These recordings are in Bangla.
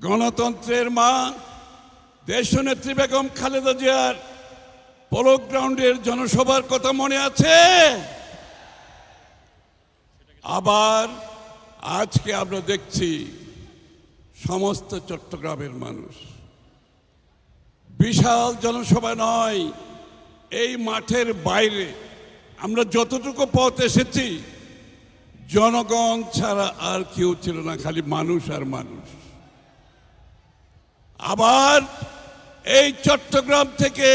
গণতন্ত্রের মা দেশনেত্রী বেগম খালেদা জিয়ার পোলো গ্রাউন্ডের জনসভার কথা মনে আছে? আবার আজকে আমরা দেখছি সমস্ত চট্টগ্রামের মানুষ, বিশাল জনসভা নয়, এই মাঠের বাইরে আমরা যতটুকু পথ এসেছি জনগণ ছাড়া আর কেউ ছিল না, খালি মানুষ আর মানুষ। আবার এই চট্টগ্রাম থেকে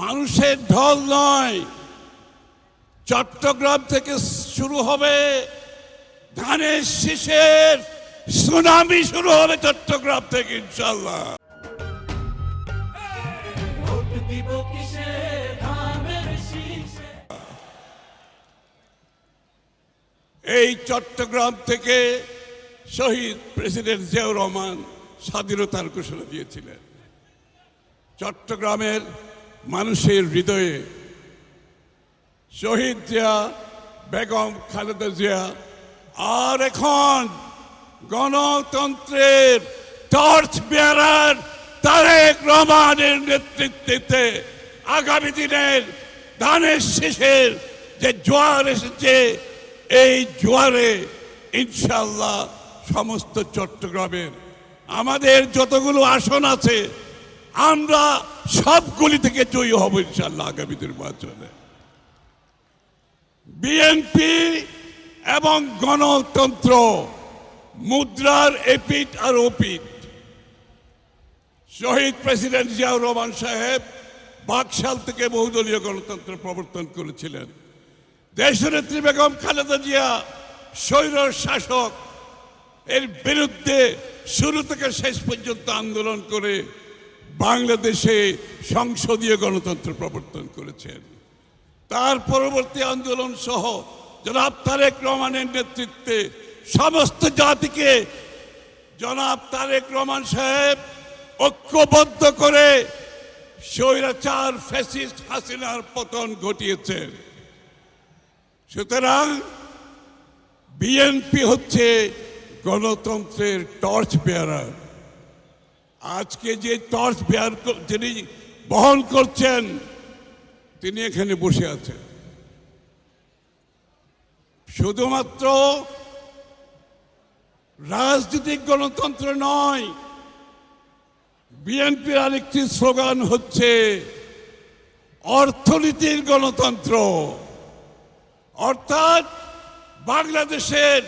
মানুষের ঢল নয়, চট্টগ্রাম থেকে শুরু হবে ধানের শীষের সুনামি, শুরু হবে চট্টগ্রাম থেকে ইনশাআল্লাহ। এই চট্টগ্রাম থেকে শহীদ প্রেসিডেন্ট জিয়াউর রহমান স্বাধীনতার ঘোষণা দিয়েছিলেন। চট্টগ্রামের মানুষের হৃদয়ে শহীদ জিয়া, বেগম খালেদা জিয়া আর এখন গণতন্ত্রের টর্চ বেয়ারার তারেক রহমানের নেতৃত্বে আগামী দিনের ধানের শীষের যে জোয়ার এসেছে, এই জোয়ারে ইনশাআল্লাহ সমস্ত চট্টগ্রামের আমাদের যতগুলো আসন আছে আমরা সবগুলি থেকে জয়ী হব ইনশাআল্লাহ আগামী নির্বাচনে। বিএনপি এবং গণতন্ত্র মুদ্রার এপিঠ আর ওপিঠ। শহীদ প্রেসিডেন্ট জিয়াউর রহমান সাহেব বাকশাল থেকে বহুদলীয় গণতন্ত্র প্রবর্তন করেছিলেন। দেশনেত্রী বেগম খালেদা জিয়া স্বৈর শাসক এর বিরুদ্ধে শুরু থেকে শেষ পর্যন্ত আন্দোলন করে বাংলাদেশে সংসদীয় গণতন্ত্র প্রবর্তন করেছেন। তার পরবর্তী আন্দোলন সহ জনাব তারেক রহমানের নেতৃত্বে সমস্ত জাতিকে জনাব তারেক রহমান সাহেব ঐক্যবদ্ধ করে স্বৈরাচার ফ্যাসিস্ট হাসিনার পতন ঘটিয়েছেন। সুতরাং বিএনপি হচ্ছে গণতন্ত্রের টর্চ বেয়ারার। আজকে যে টর্চ বেয়ার যিনি বহন করছেন তিনি এখানে বসে আছেন। শুধুমাত্র রাজনৈতিক গণতন্ত্র নয়, বিএনপির আরেকটি স্লোগান হচ্ছে অর্থনীতির গণতন্ত্র। অর্থাৎ বাংলাদেশের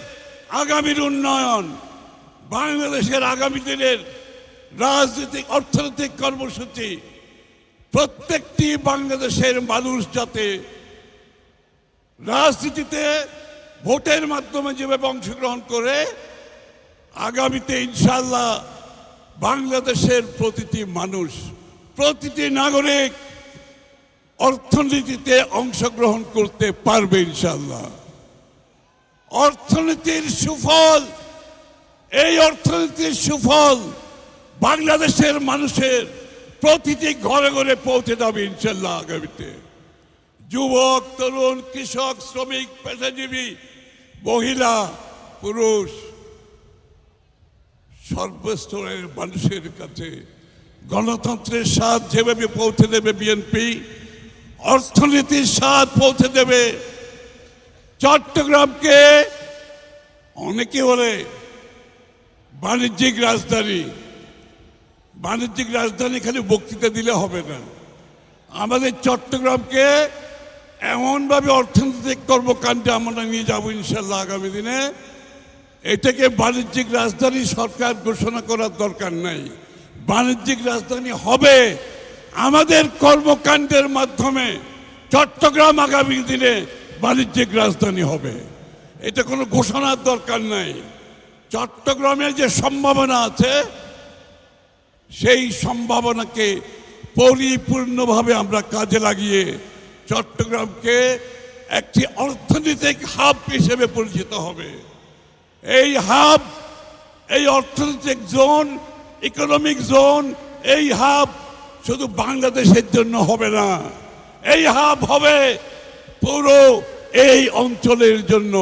আগামীর উন্নয়ন, বাংলাদেশের আগামী দিনের রাজনৈতিক অর্থনৈতিক কর্মসূচি প্রত্যেকটি বাংলাদেশের মানুষ যাতে রাজনীতিতে ভোটের মাধ্যমে যেভাবে অংশগ্রহণ করে, আগামীতে ইনশাআল্লাহ বাংলাদেশের প্রতিটি মানুষ, প্রতিটি নাগরিক অর্থনীতিতে অংশগ্রহণ করতে পারবে ইনশাআল্লাহ। অর্থনীতির সুফল, এই অর্থনীতির সুফল বাংলাদেশের মানুষের প্রতিটি ঘরে ঘরে পৌঁছে যাবে ইনশাআল্লাহ আগামীতে। যুবক, তরুণ, কৃষক, শ্রমিক, পেশাজীবী, মহিলা, পুরুষ সর্বস্তরের মানুষের কাছে গণতন্ত্রের স্বাদ যেভাবে পৌঁছে দেবে বিএনপি, অর্থনীতির স্বাদ পৌঁছে দেবে। চট্টগ্রামকে অনেকে বলে বাণিজ্যিক রাজধানী। বাণিজ্যিক রাজধানী খালি বক্তৃতা দিলে হবে না, আমাদের চট্টগ্রামকে এমনভাবে অর্থনৈতিক কর্মকাণ্ডে আমরা নিয়ে যাব ইনশাআল্লাহ আগামী দিনে। এটাকে বাণিজ্যিক রাজধানী সরকার ঘোষণা করার দরকার নাই, বাণিজ্যিক রাজধানী হবে আমাদের কর্মকাণ্ডের মাধ্যমে। চট্টগ্রাম আগামী দিনে বাণিজ্যিক রাজধানী হবে, এটা কোনো ঘোষণার দরকার নাই। চট্টগ্রামের যে সম্ভাবনা আছে সেই সম্ভাবনাকে পরিপূর্ণভাবে আমরা কাজে লাগিয়ে চট্টগ্রামকে একটি অর্থনৈতিক হাব হিসেবে পরিচিত হবে। এই হাব, এই অর্থনৈতিক জোন, ইকোনমিক জোন, এই হাব শুধু বাংলাদেশের জন্য হবে না, এই হাব হবে পুরো এই অঞ্চলের জন্য।